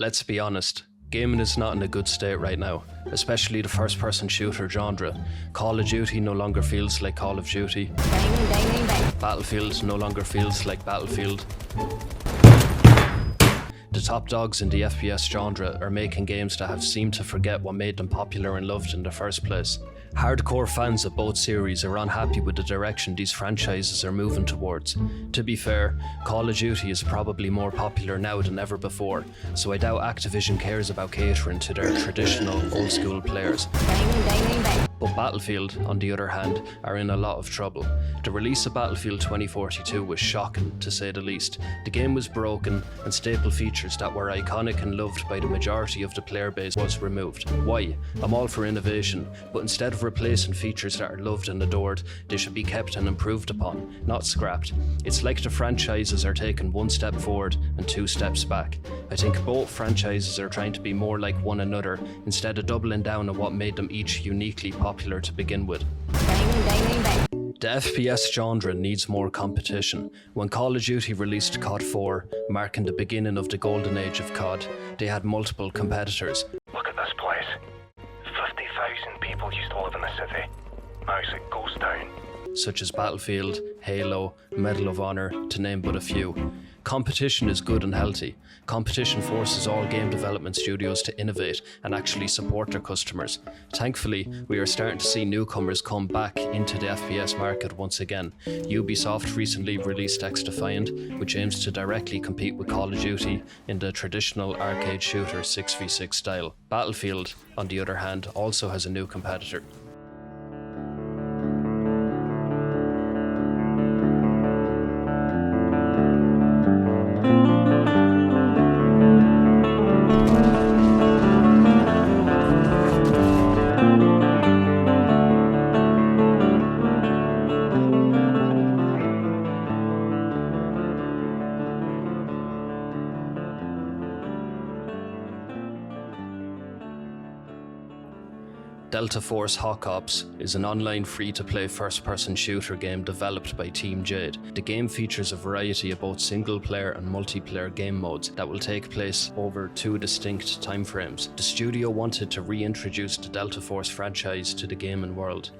Let's be honest, gaming is not in a good state right now, especially the first-person shooter genre. Call of Duty no longer feels like Call of Duty. Battlefield no longer feels like Battlefield. The top dogs in the FPS genre are making games that have seemed to forget what made them popular and loved in the first place. Hardcore fans of both series are unhappy with the direction these franchises are moving towards. To be fair, Call of Duty is probably more popular now than ever before, so I doubt Activision cares about catering to their traditional old school players. But Battlefield, on the other hand, are in a lot of trouble. The release of Battlefield 2042 was shocking, to say the least. The game was broken, and staple features that were iconic and loved by the majority of the player base was removed. Why? I'm all for innovation, but instead of replacing features that are loved and adored, they should be kept and improved upon, not scrapped. It's like the franchises are taking one step forward and two steps back. I think both franchises are trying to be more like one another, instead of doubling down on what made them each uniquely popular to begin with. The FPS genre needs more competition. When Call of Duty released COD 4, marking the beginning of the golden age of COD, they had multiple competitors. Look at this place. 50,000 people used to live in the city. Now it goes down. Such as Battlefield, Halo, Medal of Honor, to name but a few. Competition is good and healthy. Competition forces all game development studios to innovate and actually support their customers. Thankfully, we are starting to see newcomers come back into the FPS market once again. Ubisoft recently released X-Defiant, which aims to directly compete with Call of Duty in the traditional arcade shooter 6v6 style. Battlefield, on the other hand, also has a new competitor. Delta Force Hawk Ops is an online free-to-play first-person shooter game developed by Team Jade. The game features a variety of both single-player and multiplayer game modes that will take place over two distinct timeframes. The studio wanted to reintroduce the Delta Force franchise to the gaming world.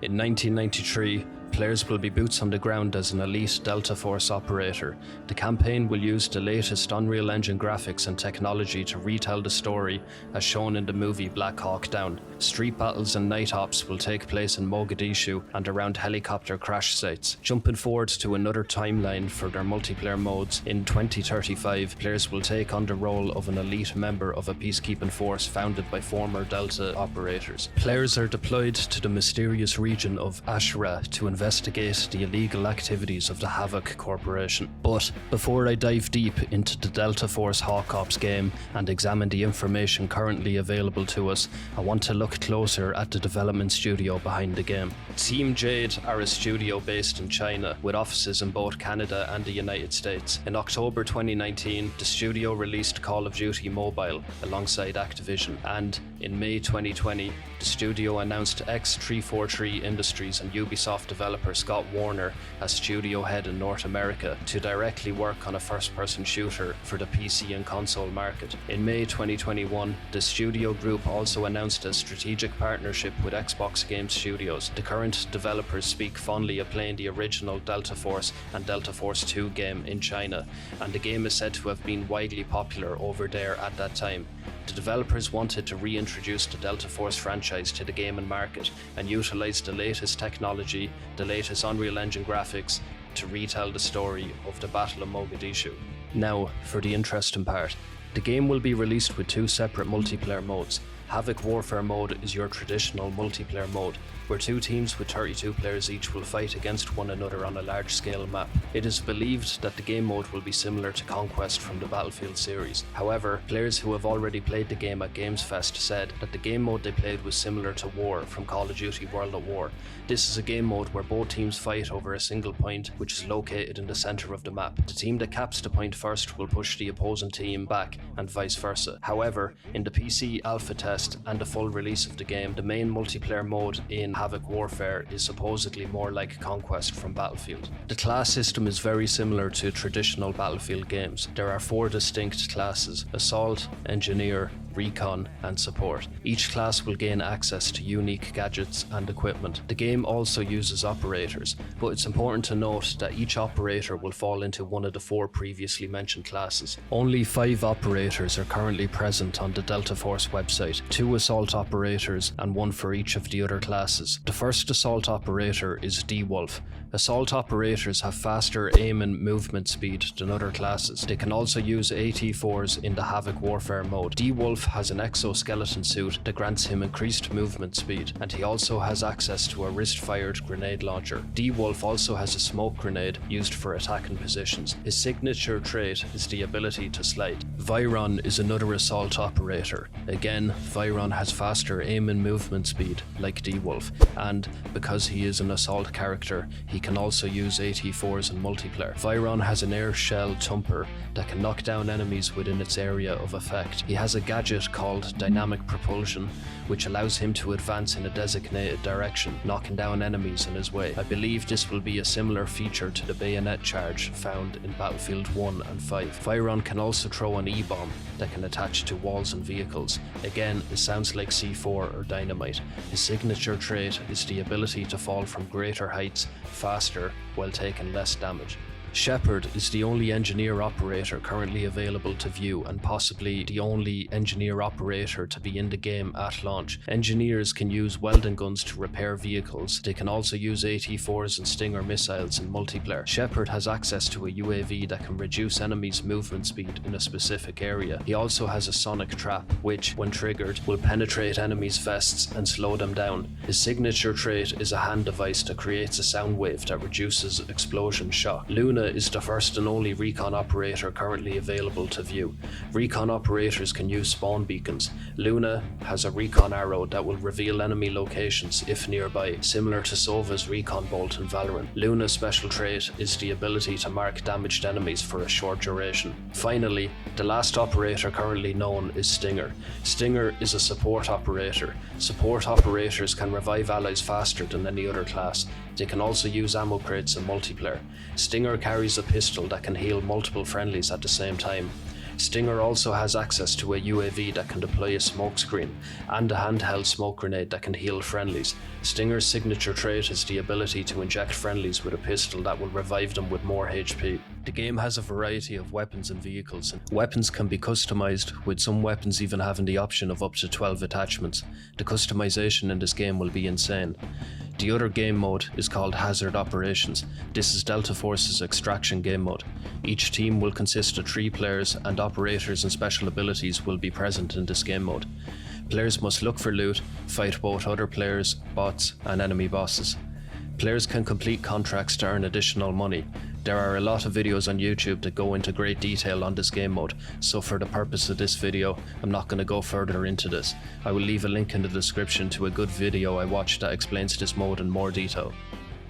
In 1993, players will be boots on the ground as an elite Delta Force operator. The campaign will use the latest Unreal Engine graphics and technology to retell the story as shown in the movie Black Hawk Down. Street battles and night ops will take place in Mogadishu and around helicopter crash sites. Jumping forward to another timeline for their multiplayer modes, in 2035, players will take on the role of an elite member of a peacekeeping force founded by former Delta operators. Players are deployed to the mysterious region of Ashura to investigate the illegal activities of the Havoc Corporation. But before I dive deep into the Delta Force Hawk Ops game and examine the information currently available to us, I want to look closer at the development studio behind the game. Team Jade are a studio based in China with offices in both Canada and the United States. In October 2019, the studio released Call of Duty Mobile alongside Activision, and in May 2020, the studio announced X343 Industries and Ubisoft developer Scott Warner as studio head in North America to directly work on a first-person shooter for the PC and console market. In May 2021, the studio group also announced a strategic partnership with Xbox Game Studios. The current developers speak fondly of playing the original Delta Force and Delta Force 2 game in China, and the game is said to have been widely popular over there at that time. The developers wanted to reintroduce the Delta Force franchise to the gaming market and utilize the latest technology, the latest Unreal Engine graphics, to retell the story of the Battle of Mogadishu. Now, for the interesting part. The game will be released with two separate multiplayer modes. Havoc Warfare mode is your traditional multiplayer mode, where two teams with 32 players each will fight against one another on a large-scale map. It is believed that the game mode will be similar to Conquest from the Battlefield series. However, players who have already played the game at GamesFest said that the game mode they played was similar to War from Call of Duty World at War. This is a game mode where both teams fight over a single point which is located in the center of the map. The team that caps the point first will push the opposing team back Havoc, and vice versa. However, in the PC alpha test and the full release of the game, the main multiplayer mode in Havoc Warfare is supposedly more like Conquest from Battlefield. The class system is very similar to traditional Battlefield games. There are 4 distinct classes: Assault, Engineer, Recon, and Support. Each class will gain access to unique gadgets and equipment. The game also uses operators, but it's important to note that each operator will fall into one of the 4 previously mentioned classes. Only 5 operators are currently present on the Delta Force website, 2 assault operators and 1 for each of the other classes. The first assault operator is D-Wolf. Assault operators have faster aim and movement speed than other classes. They can also use AT-4s in the Havoc Warfare mode. D-Wolf has an exoskeleton suit that grants him increased movement speed, and he also has access to a wrist-fired grenade launcher. D-Wolf also has a smoke grenade used for attacking positions. His signature trait is the ability to slide. Viron is another assault operator. Again, Viron has faster aim and movement speed, like D-Wolf, and because he is an assault character, he can also use AT-4s in multiplayer. Viron has an air shell thumper that can knock down enemies within its area of effect. He has a gadget called Dynamic Propulsion, which allows him to advance in a designated direction, knocking down enemies in his way. I believe this will be a similar feature to the bayonet charge found in Battlefield 1 and 5. Viron can also throw an E-bomb that can attach to walls and vehicles. Again, it sounds like C4 or dynamite. His signature trait is the ability to fall from greater heights faster while taking less damage. Shepard is the only engineer operator currently available to view, and possibly the only engineer operator to be in the game at launch. Engineers can use welding guns to repair vehicles. They can also use AT-4s and Stinger missiles in multiplayer. Shepard has access to a UAV that can reduce enemies' movement speed in a specific area. He also has a sonic trap, which, when triggered, will penetrate enemies' vests and slow them down. His signature trait is a hand device that creates a sound wave that reduces explosion shock. Luna is the first and only recon operator currently available to view. Recon operators can use spawn beacons. Luna has a recon arrow that will reveal enemy locations if nearby, similar to Sova's recon bolt in Valorant. Luna's special trait is the ability to mark damaged enemies for a short duration. Finally, the last operator currently known is Stinger. Stinger is a support operator. Support operators can revive allies faster than any other class. They can also use ammo crates in multiplayer. Stinger carries a pistol that can heal multiple friendlies at the same time. Stinger also has access to a UAV that can deploy a smoke screen and a handheld smoke grenade that can heal friendlies. Stinger's signature trait is the ability to inject friendlies with a pistol that will revive them with more HP. The game has a variety of weapons and vehicles. Weapons can be customized, with some weapons even having the option of up to 12 attachments. The customization in this game will be insane. The other game mode is called Hazard Operations. This is Delta Force's extraction game mode. Each team will consist of 3 players, and operators and special abilities will be present in this game mode. Players must look for loot, fight both other players, bots, and enemy bosses. Players can complete contracts to earn additional money. There are a lot of videos on YouTube that go into great detail on this game mode, so for the purpose of this video, I'm not going to go further into this. I will leave a link in the description to a good video I watched that explains this mode in more detail.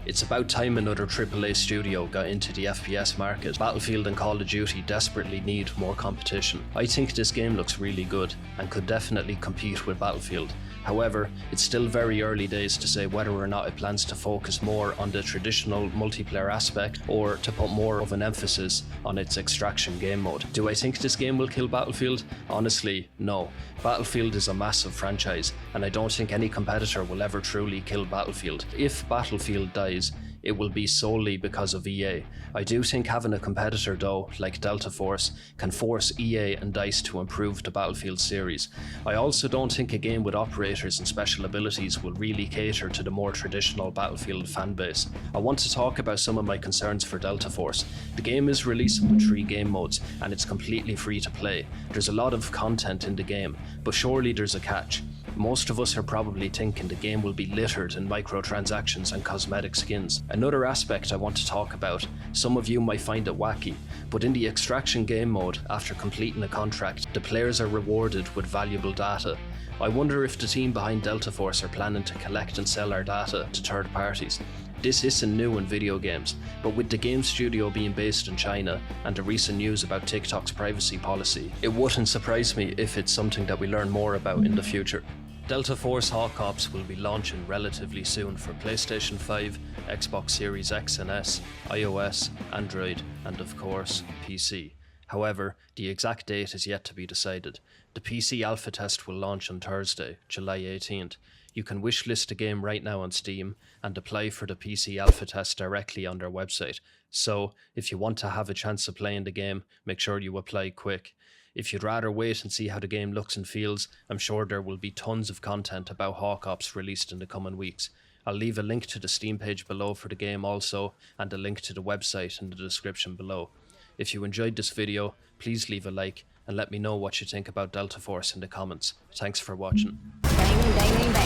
It's about time another AAA studio got into the FPS market. Battlefield and Call of Duty desperately need more competition. I think this game looks really good and could definitely compete with Battlefield. However, it's still very early days to say whether or not it plans to focus more on the traditional multiplayer aspect or to put more of an emphasis on its extraction game mode. Do I think this game will kill Battlefield? Honestly, no. Battlefield is a massive franchise, and I don't think any competitor will ever truly kill Battlefield. If Battlefield dies, it will be solely because of EA. I do think having a competitor though, like Delta Force, can force EA and DICE to improve the Battlefield series. I also don't think a game with operators and special abilities will really cater to the more traditional Battlefield fanbase. I want to talk about some of my concerns for Delta Force. The game is releasable in 3 game modes, and it's completely free to play. There's a lot of content in the game, but surely there's a catch. Most of us are probably thinking the game will be littered in microtransactions and cosmetic skins. Another aspect I want to talk about, some of you might find it wacky, but in the extraction game mode, after completing a contract, the players are rewarded with valuable data. I wonder if the team behind Delta Force are planning to collect and sell our data to third parties. This isn't new in video games, but with the game studio being based in China and the recent news about TikTok's privacy policy, it wouldn't surprise me if it's something that we learn more about in the future. Delta Force Hawk Ops will be launching relatively soon for PlayStation 5, Xbox Series X and S, iOS, Android, and of course, PC. However, the exact date is yet to be decided. The PC alpha test will launch on Thursday, July 18th. You can wishlist the game right now on Steam and apply for the PC alpha test directly on their website. So, if you want to have a chance of playing the game, make sure you apply quick. If you'd rather wait and see how the game looks and feels, I'm sure there will be tons of content about Hawk Ops released in the coming weeks. I'll leave a link to the Steam page below for the game also, and a link to the website in the description below. If you enjoyed this video, please leave a like and let me know what you think about Delta Force in the comments. Thanks for watching. Bang, bang, bang, bang.